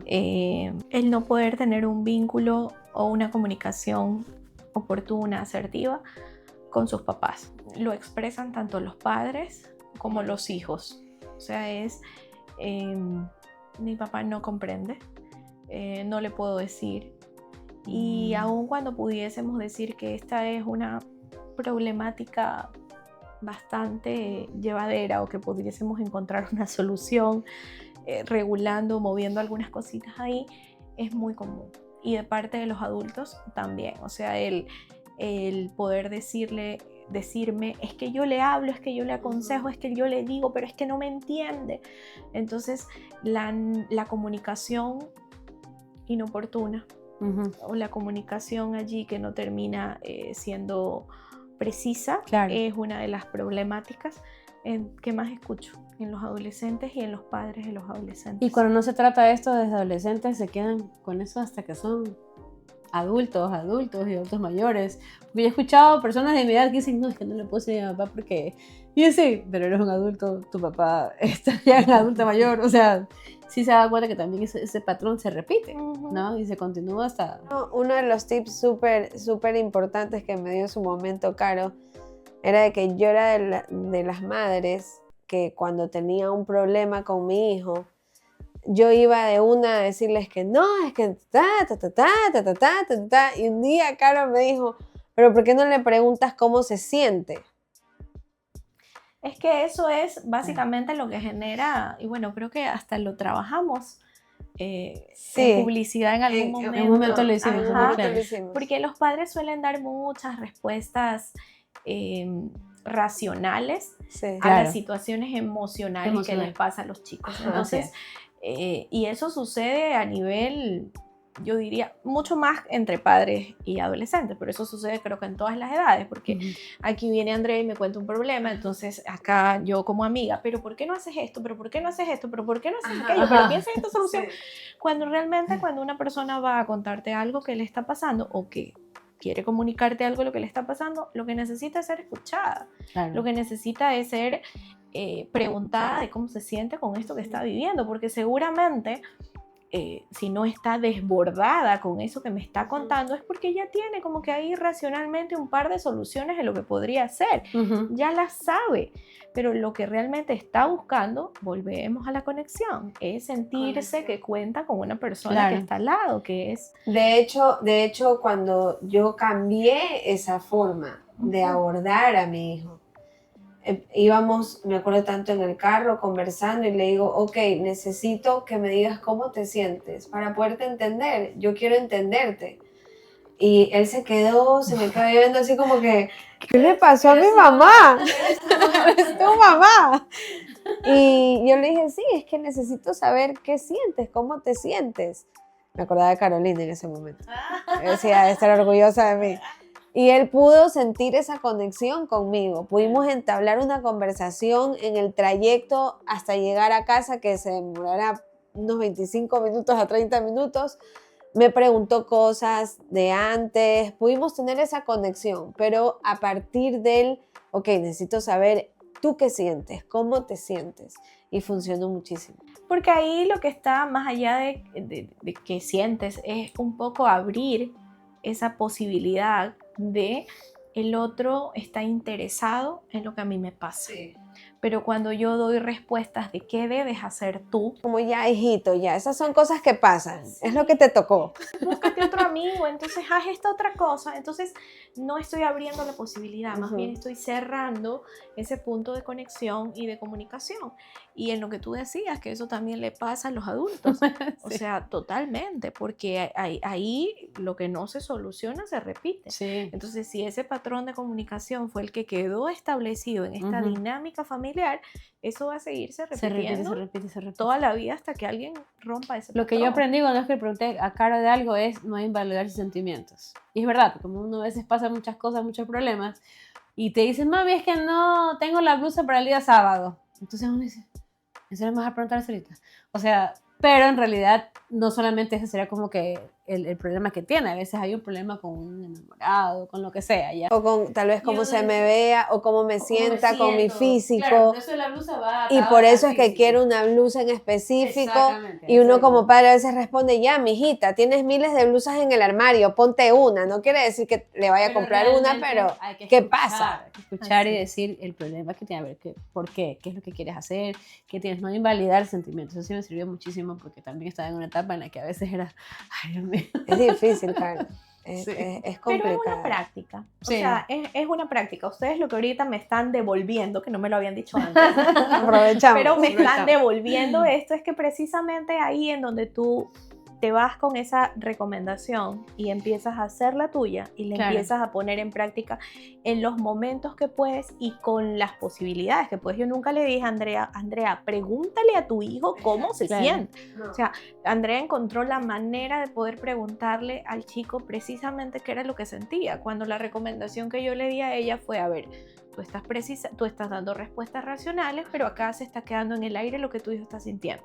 El no poder tener un vínculo o una comunicación oportuna, asertiva con sus papás. Lo expresan tanto los padres como los hijos. O sea, mi papá no comprende, no le puedo decir. Y aun cuando pudiésemos decir que esta es una problemática bastante llevadera, o que pudiésemos encontrar una solución regulando, moviendo algunas cositas ahí, es muy común. Y de parte de los adultos también. O sea, el poder decirme, es que yo le hablo, es que yo le aconsejo, es que yo le digo, pero es que no me entiende. Entonces, la comunicación inoportuna, o la comunicación allí que no termina siendo precisa, es una de las problemáticas que más escucho en los adolescentes y en los padres de los adolescentes. Y cuando no se trata de esto desde adolescentes, se quedan con eso hasta que son adultos y adultos mayores. Porque yo he escuchado personas de mi edad que dicen, no, es que no le puedo decir a mi papá porque... Y yo sí, pero eres un adulto, tu papá está ya un adulto mayor. O sea, sí se da cuenta que también ese patrón se repite, ¿no? Y se continúa hasta... Uno de los tips súper importantes que me dio en su momento Caro era de que yo era de las madres que cuando tenía un problema con mi hijo, yo iba de una a decirles que no, es que y un día Caro me dijo, pero ¿por qué no le preguntas cómo se siente? Es que eso es básicamente lo que genera, y bueno, creo que hasta lo trabajamos en publicidad en algún momento. En un momento lo hicimos. Porque los padres suelen dar muchas respuestas racionales a las situaciones emocionales que les pasa a los chicos. Entonces, y eso sucede a nivel, yo diría, mucho más entre padres y adolescentes, pero eso sucede creo que en todas las edades, porque aquí viene Andrea y me cuenta un problema, entonces acá yo como amiga, pero ¿por qué no haces esto? ¿Pero por qué no haces esto? ¿Pero por qué no haces aquello? ¿Pero piensa en esta solución? Cuando realmente cuando una persona va a contarte algo que le está pasando, o que quiere comunicarte algo lo que le está pasando, lo que necesita es ser escuchada. Lo que necesita es ser preguntada de cómo se siente con esto que está viviendo, porque seguramente si no está desbordada con eso que me está contando, es porque ya tiene como que ahí racionalmente un par de soluciones de lo que podría hacer. Ya las sabe, pero lo que realmente está buscando, volvemos a la conexión, es sentirse que cuenta con una persona que está al lado, que es... De hecho, cuando yo cambié esa forma de abordar a mi hijo, íbamos, me acuerdo tanto en el carro conversando y le digo, ok, necesito que me digas cómo te sientes para poderte entender, yo quiero entenderte. Y él se me quedó viendo así como que, ¿qué le pasó a mi mamá? Es tu mamá. Y yo le dije, sí, es que necesito saber qué sientes, cómo te sientes. Me acordaba de Carolina en ese momento. Yo decía, de estar orgullosa de mí. Y él pudo sentir esa conexión conmigo. Pudimos entablar una conversación en el trayecto hasta llegar a casa que se demorará unos 25 minutos a 30 minutos. Me preguntó cosas de antes. Pudimos tener esa conexión, pero a partir del, ok, necesito saber tú qué sientes, cómo te sientes. Y funcionó muchísimo. Porque ahí lo que está más allá de que sientes es un poco abrir esa posibilidad de el otro está interesado en lo que a mí me pasa. Sí. Pero cuando yo doy respuestas de qué debes hacer tú. Como ya, hijito, ya, esas son cosas que pasan. Sí. Es lo que te tocó. Búscate otro amigo, entonces haz esta otra cosa. Entonces no estoy abriendo la posibilidad, más bien estoy cerrando ese punto de conexión y de comunicación. Y en lo que tú decías, que eso también le pasa a los adultos. Sí. O sea, totalmente, porque ahí lo que no se soluciona se repite. Sí. Entonces, si ese patrón de comunicación fue el que quedó establecido en esta dinámica familiar, eso va a seguirse repitiendo se repite. Toda la vida hasta que alguien rompa ese patrón. Lo que yo aprendí cuando es que le pregunté a Caro de algo es no invalidar sus sentimientos. Y es verdad, porque uno a veces pasa muchas cosas, muchos problemas, y te dicen, mami, es que no tengo la blusa para el día sábado. Entonces uno dice, ¿en serio me vas a preguntar eso ahorita? O sea, pero en realidad no solamente ese sería como que el problema que tiene, a veces hay un problema con un enamorado, con lo que sea, ¿ya? O con tal vez cómo se me vea, o cómo me sienta con mi físico. Claro, eso de la blusa va y por eso es que quiero una blusa en específico. Y uno como padre a veces responde, ya, mijita, tienes miles de blusas en el armario, ponte una. No quiere decir que le vaya a comprar una, pero ¿qué pasa? Hay que escuchar y decir el problema que tiene, a ver, ¿por qué? ¿Qué es lo que quieres hacer? ¿Qué tienes? No invalidar sentimientos. Eso sí me sirvió muchísimo porque también estaba en una etapa en la que a veces era, ay, Dios mío. Es difícil, Carlos. Es complicado. Pero es una práctica. Sí. O sea, es una práctica. Ustedes lo que ahorita me están devolviendo, que no me lo habían dicho antes. Aprovechamos. Pero me están devolviendo esto, es que precisamente ahí en donde tú te vas con esa recomendación y empiezas a hacer la tuya y la empiezas a poner en práctica en los momentos que puedes y con las posibilidades que puedes. Yo nunca le dije a Andrea, pregúntale a tu hijo cómo se siente. No. O sea, Andrea encontró la manera de poder preguntarle al chico precisamente qué era lo que sentía, cuando la recomendación que yo le di a ella fue, a ver, tú estás dando respuestas racionales, pero acá se está quedando en el aire lo que tu hijo está sintiendo.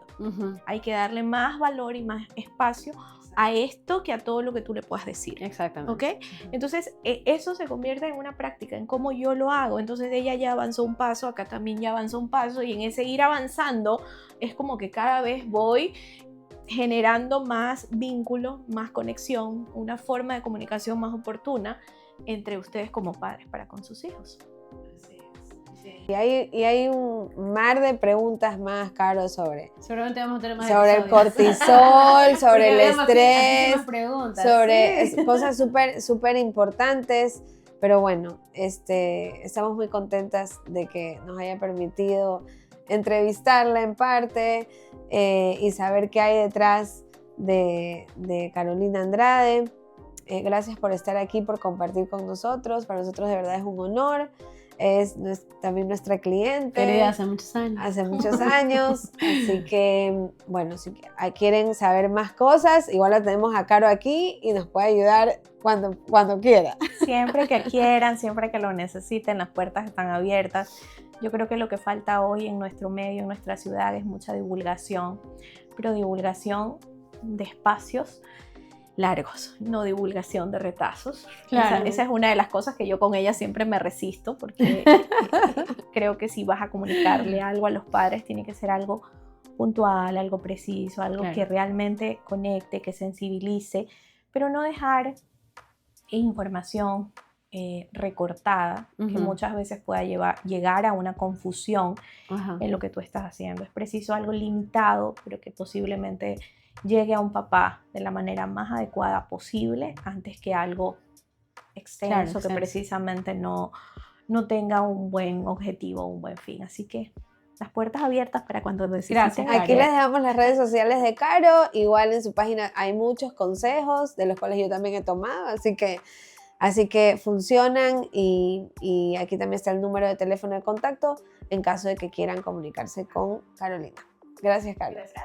Hay que darle más valor y más espacio a esto que a todo lo que tú le puedas decir. Exactamente. ¿Ok? Entonces, eso se convierte en una práctica, en cómo yo lo hago. Entonces, ella ya avanzó un paso, acá también ya avanzó un paso, y en ese ir avanzando es como que cada vez voy generando más vínculos, más conexión, una forma de comunicación más oportuna entre ustedes como padres para con sus hijos. Y hay un mar de preguntas más, Caro, sobre el cortisol, sobre el estrés, sobre cosas súper importantes. Pero bueno, estamos muy contentas de que nos haya permitido entrevistarla en parte y saber qué hay detrás de Carolina Andrade. Gracias por estar aquí, por compartir con nosotros. Para nosotros de verdad es un honor. Es también nuestra cliente. Querida hace muchos años. Hace muchos años. Así que, bueno, si quieren saber más cosas, igual la tenemos a Caro aquí y nos puede ayudar cuando quiera. Siempre que quieran, siempre que lo necesiten, las puertas están abiertas. Yo creo que lo que falta hoy en nuestro medio, en nuestra ciudad, es mucha divulgación, pero divulgación de espacios largos, no divulgación de retazos. Claro. Esa es una de las cosas que yo con ella siempre me resisto, porque creo que si vas a comunicarle algo a los padres tiene que ser algo puntual, algo preciso, algo Claro. que realmente conecte, que sensibilice, pero no dejar información recortada, que Ujú. muchas veces pueda llegar a una confusión Ajá. en lo que tú estás haciendo. Es preciso algo limitado, pero que posiblemente llegue a un papá de la manera más adecuada posible antes que algo extenso que extenso. precisamente no tenga un buen objetivo, un buen fin. Así que las puertas abiertas para cuando necesiten. Gracias, Karen. Aquí les dejamos las redes sociales de Caro. Igual en su página hay muchos consejos de los cuales yo también he tomado, así que funcionan y aquí también está el número de teléfono de contacto en caso de que quieran comunicarse con Carolina. Gracias, Caro. Gracias.